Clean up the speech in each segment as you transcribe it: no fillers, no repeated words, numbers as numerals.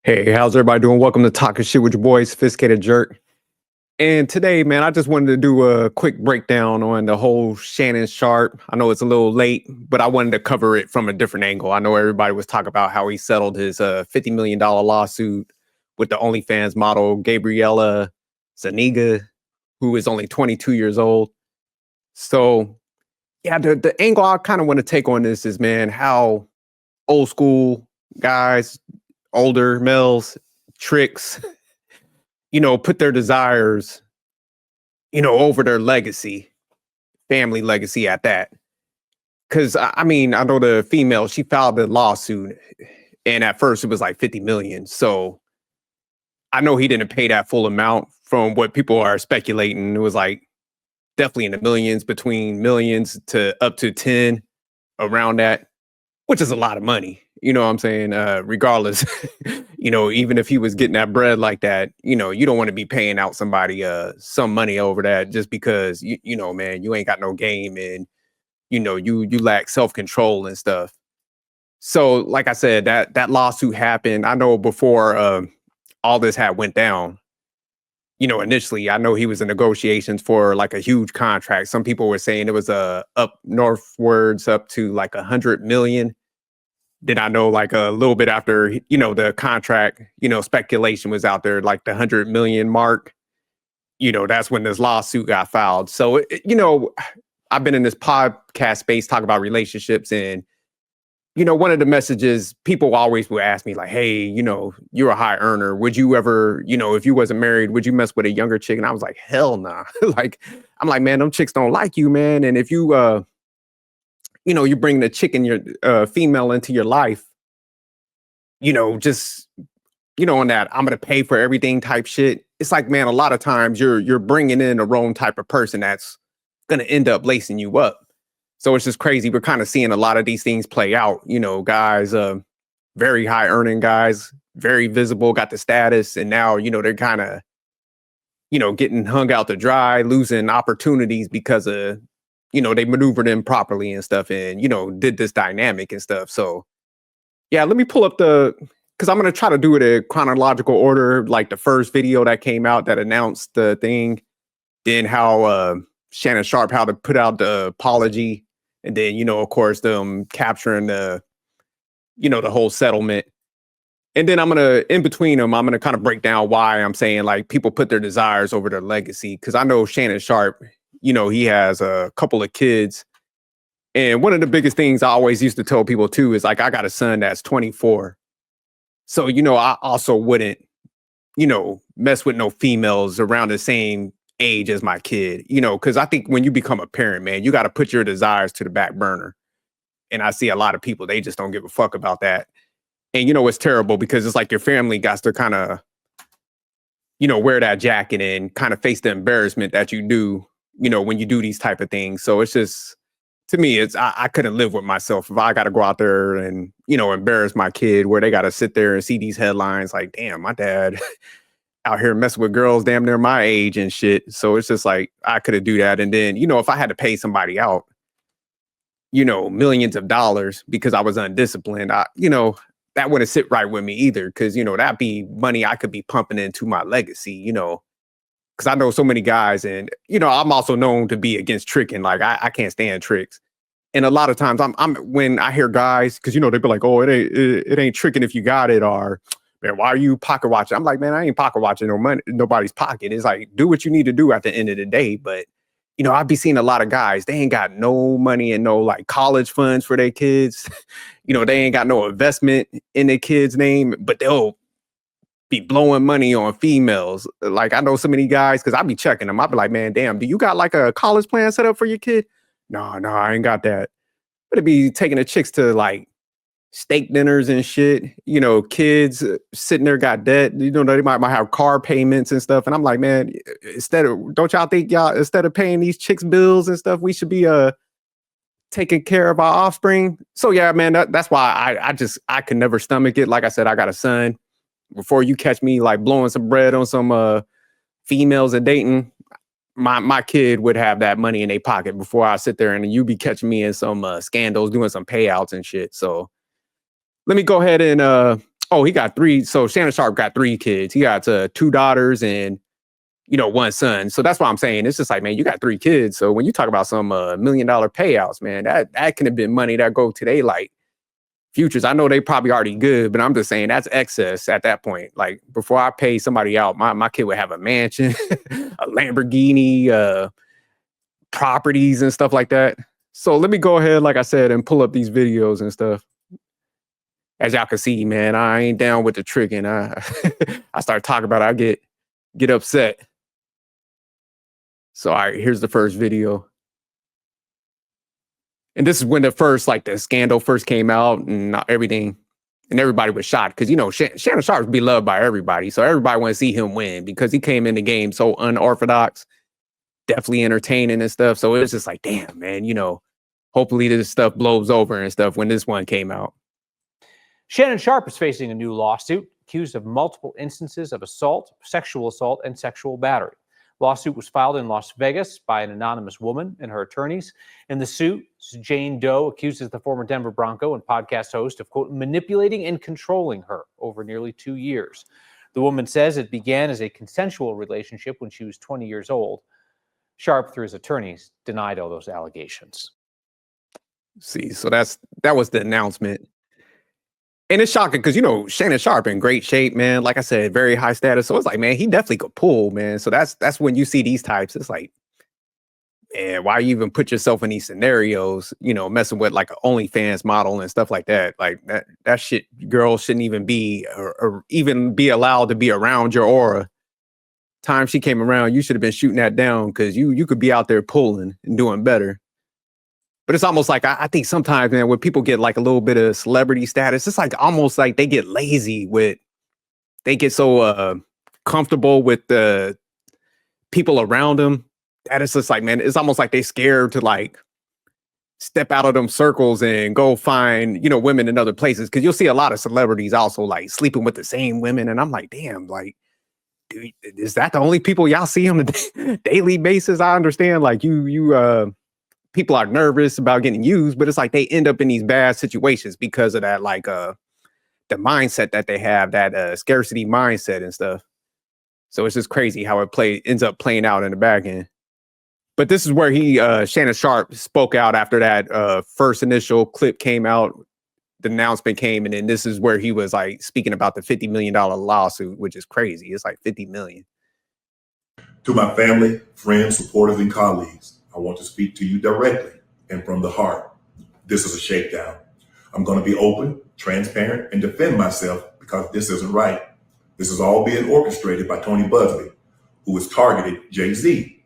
Hey, how's everybody doing? Welcome to Talking Shit with your boy, Sophisticated Jerk. And today, man, I just wanted to do a quick breakdown on the whole Shannon Sharpe. I know it's a little late, but I wanted to cover it from a different angle. I know everybody was talking about how he settled his $50 million lawsuit with the OnlyFans model, Gabriella Zaniga, who is only 22 years old. So, yeah, the angle I kind of want to take on this is, man, how old school guys, older males, tricks, put their desires, over their legacy, family legacy at that. Cause I mean, I know the female, she filed the lawsuit and at first it was like 50 million. So I know he didn't pay that full amount from what people are speculating. It was like definitely in the millions, between millions to up to 10 around that, which is a lot of money. You know what I'm saying? Regardless, even if he was getting that bread like that, you don't want to be paying out somebody some money over that just because man, you ain't got no game and you lack self-control and stuff. So, like I said, that lawsuit happened. I know before all this had went down, initially, I know he was in negotiations for like a huge contract. Some people were saying it was up northwards up to like 100 million. Then I know like a little bit after, the contract, speculation was out there, like the 100 million mark, that's when this lawsuit got filed. So, I've been in this podcast space talking about relationships and, one of the messages people always would ask me like, hey, you're a high earner. Would you ever, if you wasn't married, would you mess with a younger chick? And I was like, hell nah. Like, I'm like, man, them chicks don't like you, man. And if you bring the chick and your female into your life, just on that I'm gonna pay for everything type shit. It's like, man, a lot of times you're bringing in the wrong type of person that's gonna end up lacing you up. So it's just crazy. We're kind of seeing a lot of these things play out. Guys, very high earning guys, very visible, got the status, and now they're kind of getting hung out to dry, losing opportunities because of they maneuvered in properly and stuff and, did this dynamic and stuff. So, yeah, let me pull up because I'm going to try to do it in chronological order, like the first video that came out that announced the thing, then how Shannon Sharpe, how to put out the apology, and then, of course, them capturing the whole settlement. And then I'm going to, in between them, I'm going to kind of break down why I'm saying like people put their desires over their legacy. Because I know Shannon Sharpe, he has a couple of kids. And one of the biggest things I always used to tell people too is like, I got a son that's 24. So, I also wouldn't, mess with no females around the same age as my kid, because I think when you become a parent, man, you got to put your desires to the back burner. And I see a lot of people, they just don't give a fuck about that. And, it's terrible because it's like your family got to kind of, wear that jacket and kind of face the embarrassment that you do, when you do these type of things. So it's just, to me, I couldn't live with myself if I got to go out there and, embarrass my kid where they got to sit there and see these headlines like, damn, my dad out here messing with girls damn near my age and shit. So it's just like, I couldn't do that. And then, if I had to pay somebody out, millions of dollars because I was undisciplined, that wouldn't sit right with me either. Cause, that'd be money I could be pumping into my legacy, because I know so many guys and, I'm also known to be against tricking. Like I can't stand tricks. And a lot of times I'm when I hear guys, cause they be like, oh, it ain't tricking if you got it, or man, why are you pocket watching? I'm like, man, I ain't pocket watching no money, nobody's pocket. It's like, do what you need to do at the end of the day. But, I'd be seeing a lot of guys, they ain't got no money and no like college funds for their kids. They ain't got no investment in their kid's name, but they'll be blowing money on females. Like I know so many guys, because I be checking them. I be like, man, damn, do you got like a college plan set up for your kid? No, I ain't got that. But it be taking the chicks to like steak dinners and shit. Kids sitting there got debt. They might have car payments and stuff. And I'm like, man, don't y'all think instead of paying these chicks bills and stuff, we should be taking care of our offspring? So yeah, man, that's why I can never stomach it. Like I said, I got a son. Before you catch me like blowing some bread on some females and dating, my kid would have that money in their pocket before I sit there and you be catching me in some scandals, doing some payouts and shit. So let me go ahead and Oh, he got three. So Shannon Sharpe got three kids. He got two daughters and one son. So that's what I'm saying. It's just like, man, you got three kids. So when you talk about some $1 million payouts, man, that can have been money that go to they like futures. I know they probably already good, but I'm just saying that's excess at that point. Like before I pay somebody out, my kid would have a mansion, a Lamborghini, properties and stuff like that. So let me go ahead, like I said, and pull up these videos and stuff. As y'all can see, man, I ain't down with the tricking. I I start talking about it, I get upset. So all right, here's the first video. And this is when the scandal first came out and everything, and everybody was shocked because Shannon Sharpe's beloved by everybody, so everybody want to see him win because he came in the game so unorthodox, definitely entertaining and stuff. So it was just like, damn, man, hopefully this stuff blows over and stuff when this one came out. Shannon Sharpe is facing a new lawsuit, accused of multiple instances of assault, sexual assault, and sexual battery. Lawsuit was filed in Las Vegas by an anonymous woman and her attorneys. In the suit, Jane Doe accuses the former Denver Bronco and podcast host of, quote, manipulating and controlling her over nearly 2 years. The woman says it began as a consensual relationship when she was 20 years old. Sharpe, through his attorneys, denied all those allegations. See, so that was the announcement. And it's shocking because, Shannon Sharpe in great shape, man. Like I said, very high status. So it's like, man, he definitely could pull, man. So that's when you see these types. It's like, man, why you even put yourself in these scenarios, messing with like an OnlyFans model and stuff like that. Like that shit, girls shouldn't even be or even be allowed to be around your aura. Time she came around, you should have been shooting that down because you could be out there pulling and doing better. But it's almost like I think sometimes, man, when people get like a little bit of celebrity status, it's like almost like they get lazy they get so comfortable with the people around them that it's just like, man, it's almost like they scared to like step out of them circles and go find, women in other places. Cause you'll see a lot of celebrities also like sleeping with the same women. And I'm like, damn, like, dude, is that the only people y'all see on a daily basis? I understand like people are nervous about getting used, but it's like they end up in these bad situations because of that, like the mindset that they have, that scarcity mindset and stuff. So it's just crazy how it ends up playing out in the back end. But this is where Shannon Sharpe spoke out after that first initial clip came out, the announcement came, and then this is where he was like speaking about the $50 million lawsuit, which is crazy. It's like 50 million. To my family, friends, supporters, and colleagues, I want to speak to you directly and from the heart. This is a shakedown. I'm going to be open, transparent, and defend myself because this isn't right. This is all being orchestrated by Tony Buzbee, who has targeted Jay-Z.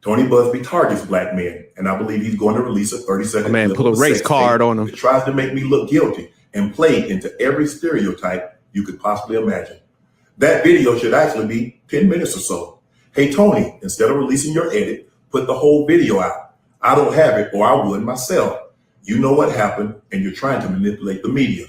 Tony Buzbee targets black men, and I believe he's going to release a 30-second clip pull a race card on him. That tries to make me look guilty and play into every stereotype you could possibly imagine. That video should actually be 10 minutes or so. Hey, Tony, instead of releasing your edit, put the whole video out. I don't have it, or I would myself. You know what happened, and you're trying to manipulate the media.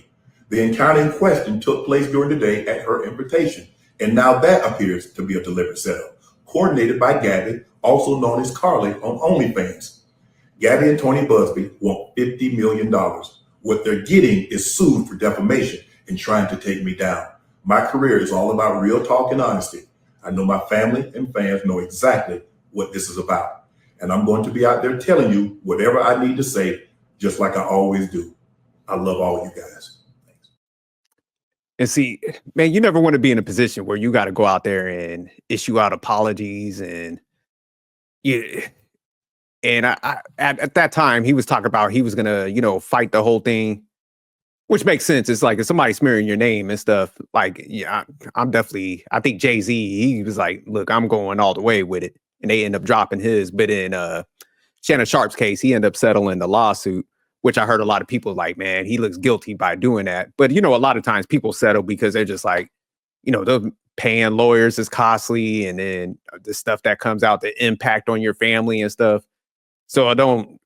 The encounter in question took place during the day at her invitation, and now that appears to be a deliberate setup, coordinated by Gabby, also known as Carly on OnlyFans. Gabby and Tony Buzbee want $50 million. What they're getting is sued for defamation and trying to take me down. My career is all about real talk and honesty. I know my family and fans know exactly what this is about. And I'm going to be out there telling you whatever I need to say, just like I always do. I love all you guys. Thanks. And see, man, you never want to be in a position where you got to go out there and issue out apologies. And yeah. And at that time, he was talking about he was going to, fight the whole thing, which makes sense. It's like if somebody's smearing your name and stuff, like, yeah, I think Jay-Z, he was like, look, I'm going all the way with it. And they end up dropping his. But in Shannon Sharpe's case, he ended up settling the lawsuit, which I heard a lot of people like, man, he looks guilty by doing that. But, a lot of times people settle because they're just like, they're paying lawyers is costly. And then the stuff that comes out, the impact on your family and stuff. So I don't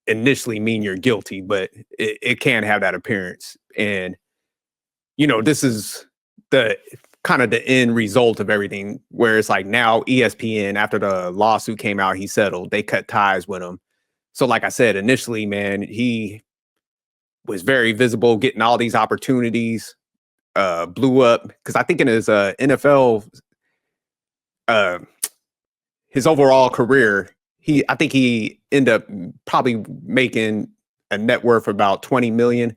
initially mean you're guilty, but it can have that appearance. And, this is the kind of the end result of everything, where it's like now ESPN, after the lawsuit came out, he settled, they cut ties with him. So like I said, initially, man, he was very visible, getting all these opportunities. blew up because I think in his NFL uh his overall career, I think he ended up probably making a net worth of about 20 million.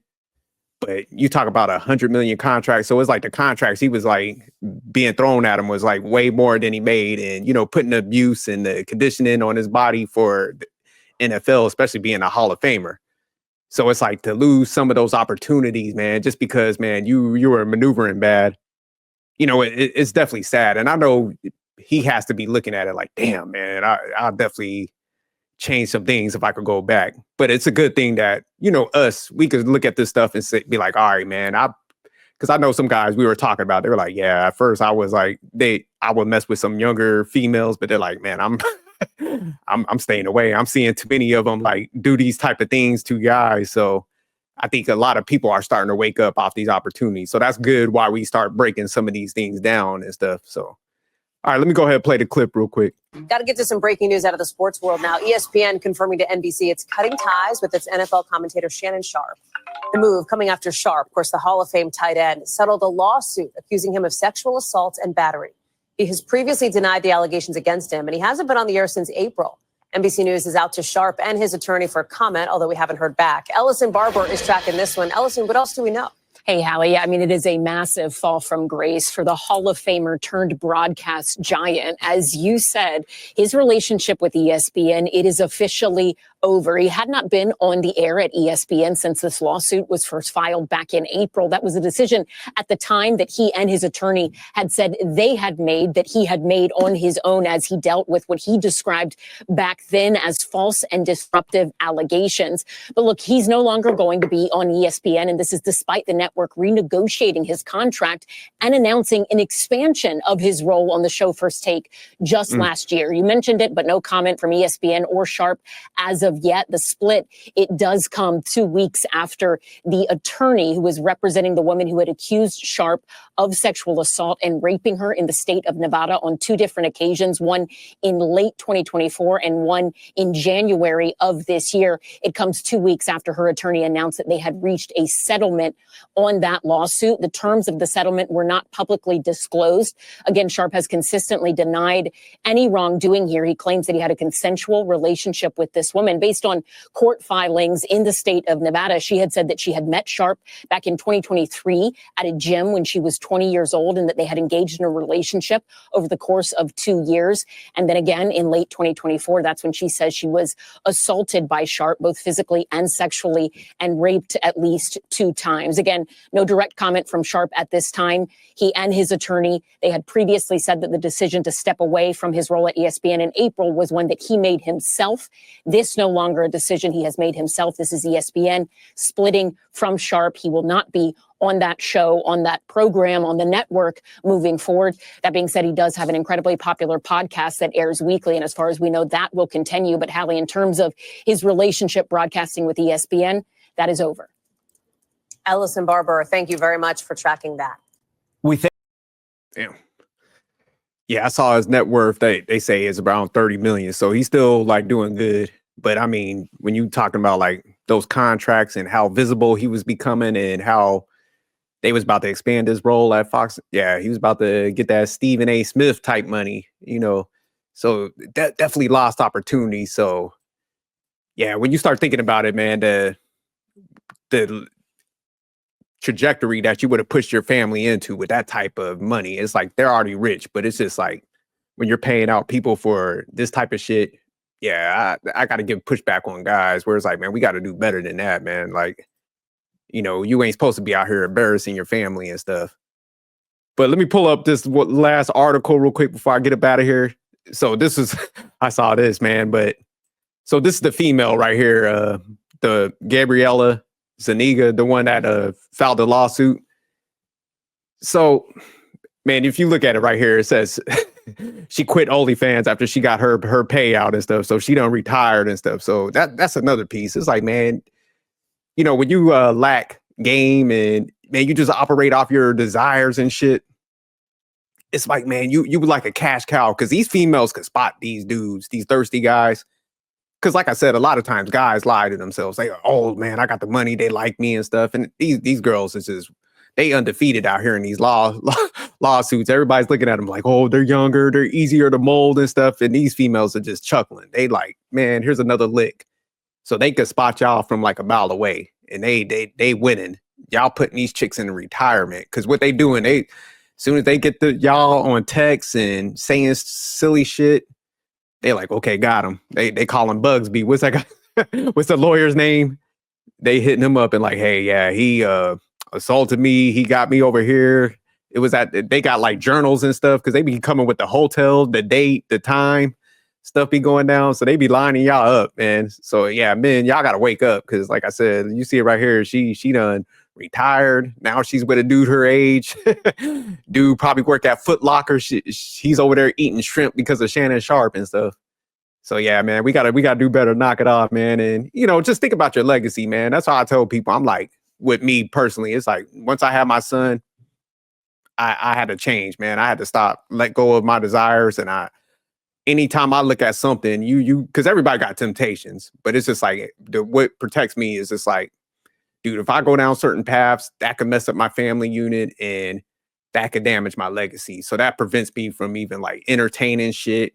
But you talk about 100 million contracts. So it's like the contracts he was like being thrown at him was like way more than he made. And, putting the abuse and the conditioning on his body for the NFL, especially being a Hall of Famer. So it's like to lose some of those opportunities, man, just because, man, you were maneuvering bad. It's definitely sad. And I know he has to be looking at it like, damn, man, I'll definitely change some things if I could go back. But it's a good thing that, we could look at this stuff and be like, all right, man, because I know some guys we were talking about, they were like, yeah, at first I was like, I would mess with some younger females, but they're like, man, I'm staying away. I'm seeing too many of them like do these type of things to guys. So I think a lot of people are starting to wake up off these opportunities. So that's good why we start breaking some of these things down and stuff. So all right, let me go ahead and play the clip real quick. Got to get to some breaking news out of the sports world now. ESPN confirming to NBC it's cutting ties with its NFL commentator Shannon Sharpe. The move coming after Sharpe, of course, the Hall of Fame tight end, settled a lawsuit accusing him of sexual assault and battery. He has previously denied the allegations against him, and he hasn't been on the air since April. NBC News is out to Sharpe and his attorney for comment, although we haven't heard back. Ellison Barber is tracking this one. Ellison, what else do we know? Hey, Hallie, I mean, it is a massive fall from grace for the Hall of Famer turned broadcast giant. As you said, his relationship with ESPN, it is officially over. He had not been on the air at ESPN since this lawsuit was first filed back in April. That was a decision at the time that he and his attorney had said they had made, that he had made on his own as he dealt with what he described back then as false and disruptive allegations. But look, he's no longer going to be on ESPN, and this is despite the network renegotiating his contract and announcing an expansion of his role on the show First Take just last year. You mentioned it, but no comment from ESPN or Sharpe as of yet. The split, it does come 2 weeks after the attorney who was representing the woman who had accused Sharpe of sexual assault and raping her in the state of Nevada on 2 different occasions, one in late 2024 and one in January of this year. It comes 2 weeks after her attorney announced that they had reached a settlement on that lawsuit. The terms of the settlement were not publicly disclosed. Again, Sharpe has consistently denied any wrongdoing here. He claims that he had a consensual relationship with this woman. Based on court filings in the state of Nevada, she had said that she had met Sharpe back in 2023 at a gym when she was 20 years old and that they had engaged in a relationship over the course of 2 years. And then again, in late 2024, that's when she says she was assaulted by Sharpe, both physically and sexually, and raped at least 2 times. Again, no direct comment from Sharpe at this time. He and his attorney, they had previously said that the decision to step away from his role at ESPN in April was one that he made himself. This no longer a decision he has made himself. This is ESPN splitting from Sharpe. He will not be on that show, on that program, on the network moving forward. That being said, he does have an incredibly popular podcast that airs weekly. And as far as we know, that will continue. But Hallie, in terms of his relationship broadcasting with ESPN, that is over. Ellison Barber, thank you very much for tracking that. Damn. Yeah, I saw his net worth. They say is around 30 million. So he's still like doing good. But I mean, when you talking about like those contracts and how visible he was becoming and how they was about to expand his role at Fox. Yeah, he was about to get that Stephen A. Smith type money, So that definitely lost opportunity. So yeah, when you start thinking about it, man, the trajectory that you would have pushed your family into with that type of money, it's like they're already rich, but it's just like when you're paying out people for this type of shit. Yeah, I got to give pushback on guys where it's like, man, we got to do better than that, man. Like, you ain't supposed to be out here embarrassing your family and stuff. But let me pull up this last article real quick before I get up out of here. So this is, I saw this, man. But so this is the female right here, the Gabriella Zuniga, the one that filed the lawsuit. So, man, if you look at it right here, it says she quit OnlyFans after she got her payout and stuff. So she done retired and stuff. So that's another piece. It's like, man, when you lack game and man, you just operate off your desires and shit. It's like, man, you were like a cash cow because these females can spot these dudes, these thirsty guys. Because like I said, a lot of times guys lie to themselves. They go, oh, man, I got the money. They like me and stuff. And these girls is just, they undefeated out here in these lawsuits. Everybody's looking at them like, oh, they're younger, they're easier to mold and stuff. And these females are just chuckling. They like, man, here's another lick. So they could spot y'all from like a mile away, and they winning. Y'all putting these chicks in retirement, because what they doing, as soon as they get y'all on text and saying silly shit, they like, okay, got him. They call him Bugsby. What's that guy? What's the lawyer's name? They hitting him up and like, hey, yeah, he assaulted me. He got me over here. It was they got like journals and stuff, because they be coming with the hotel, the date, the time, stuff be going down. So they be lining y'all up, man. So yeah, men, y'all gotta wake up, because like I said, you see it right here. She done retired. Now she's with a dude her age. Dude probably worked at Foot Locker. He's over there eating shrimp because of Shannon Sharpe and stuff. So yeah, man, we gotta do better. Knock it off, man. And just think about your legacy, man. That's how I tell people. I'm like, with me personally, it's like once I had my son, I had to change, man. I had to stop, let go of my desires. And anytime I look at something, because everybody got temptations, but it's just like what protects me is just like, dude, if I go down certain paths, that could mess up my family unit and that could damage my legacy. So that prevents me from even like entertaining shit,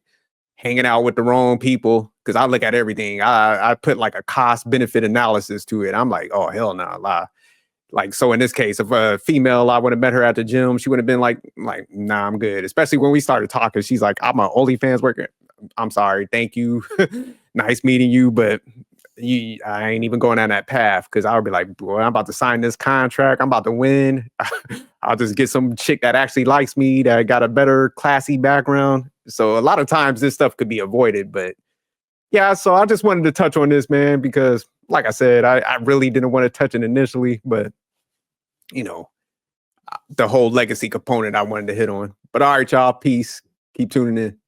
hanging out with the wrong people. Because I look at everything. I put like a cost benefit analysis to it. I'm like, oh, hell no, lie. Like, so in this case, if a female, I would have met her at the gym, she would have been like, nah, I'm good. Especially when we started talking, she's like, I'm an OnlyFans worker. I'm sorry. Thank you. Nice meeting you. But I ain't even going down that path, because I would be like, boy, I'm about to sign this contract. I'm about to win. I'll just get some chick that actually likes me, that got a better classy background. So a lot of times this stuff could be avoided. But yeah, so I just wanted to touch on this, man, because like I said, I really didn't want to touch it initially, but the whole legacy component I wanted to hit on. But all right, y'all, peace. Keep tuning in.